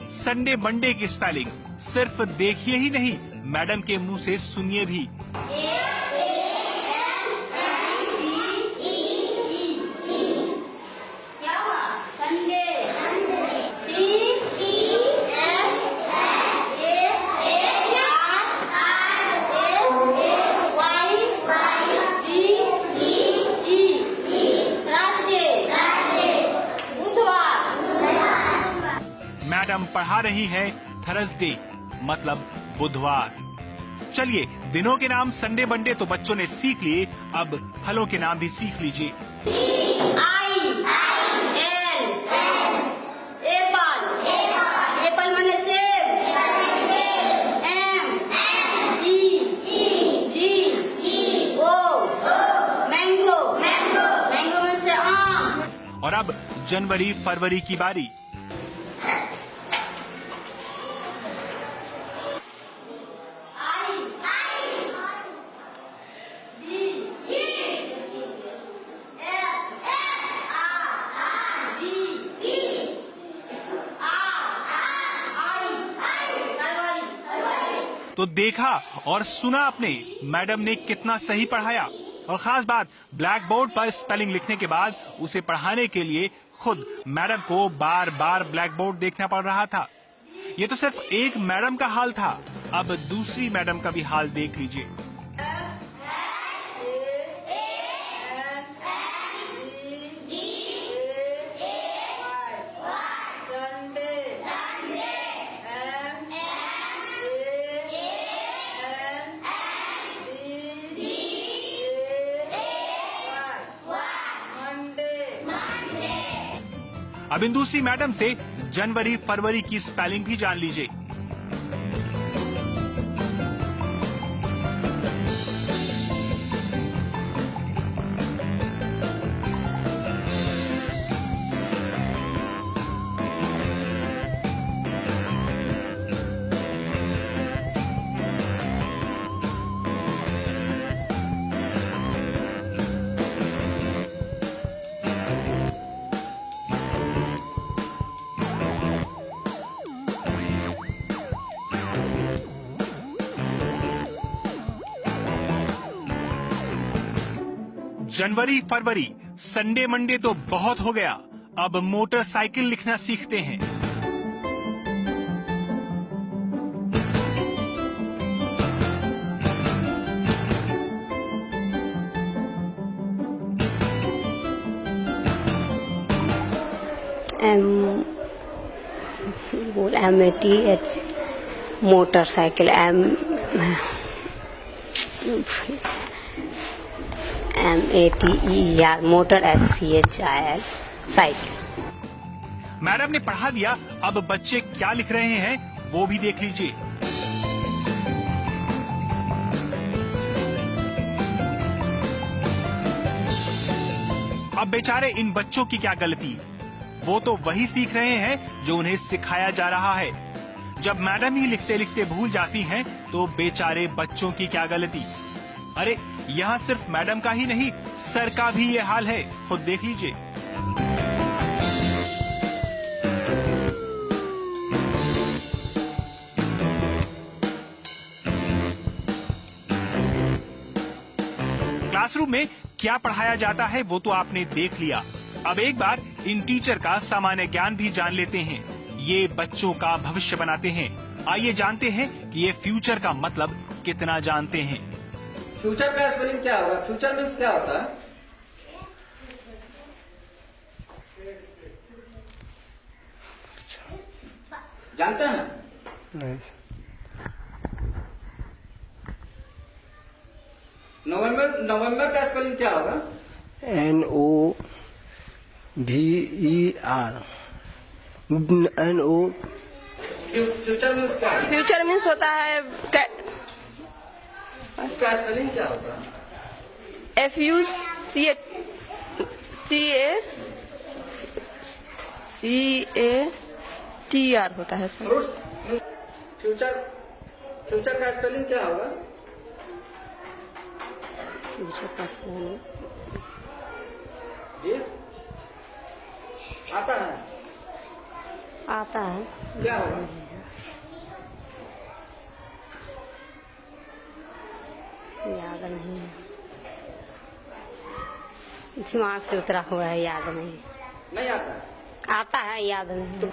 Sunday Monday की spelling सिर्फ देखिए ही नहीं, मैडम के मुंह से सुनिए भी। मैडम पढ़ा रही है थर्सडे मतलब बुधवार। चलिए, दिनों के नाम संडे मंडे तो बच्चों ने सीख लिए, अब फलों के नाम भी सीख लीजिए। एप्पल माने सेब, मैंगो, मैंगो में से आम। और अब जनवरी फरवरी की बारी। तो देखा और सुना आपने, मैडम ने कितना सही पढ़ाया। और खास बात, ब्लैक बोर्ड पर स्पेलिंग लिखने के बाद उसे पढ़ाने के लिए खुद मैडम को बार बार ब्लैक बोर्ड देखना पड़ रहा था। ये तो सिर्फ एक मैडम का हाल था, अब दूसरी मैडम का भी हाल देख लीजिए। अब इन दूसरी मैडम से जनवरी फरवरी की स्पेलिंग भी जान लीजिए। जनवरी फरवरी संडे मंडे तो बहुत हो गया, अब मोटरसाइकिल लिखना सीखते हैं। MATH motorcycle, MATER motor, SCHIL cycle. Madam ने पढ़ा दिया, अब बच्चे क्या लिख रहे हैं वो भी देख लीजिए। अब बेचारे इन बच्चों की क्या गलती, वो तो वही सीख रहे हैं जो उन्हें सिखाया जा रहा है। जब मैडम ही लिखते लिखते भूल जाती हैं, तो बेचारे बच्चों की क्या गलती। अरे यहाँ सिर्फ मैडम का ही नहीं, सर का भी ये हाल है, खुद देख लीजिए। क्लासरूम में क्या पढ़ाया जाता है वो तो आपने देख लिया। अब एक बार इन टीचर का सामान्य ज्ञान भी जान लेते हैं। ये बच्चों का भविष्य बनाते हैं। आइए जानते हैं कि ये फ्यूचर का मतलब कितना जानते हैं। फ्यूचर का स्पेलिंग क्या होगा? फ्यूचर मीन्स क्या होता है? जानते हैं? नहीं। नवंबर का स्पेलिंग क्या होगा? NOVER। फ्यूचर मीन्स क्या है? फ्यूचर मीन्स होता है उसका स्पेलिंग क्या होता है? FUCATR होता है सर। फ्यूचर का स्पेलिंग क्या होगा? फ्यूचर का जी आता है? आता है, क्या होगा? याद नहीं है, दिमाग से उतरा हुआ है, याद नहीं। नहीं आता। आता है, याद नहीं।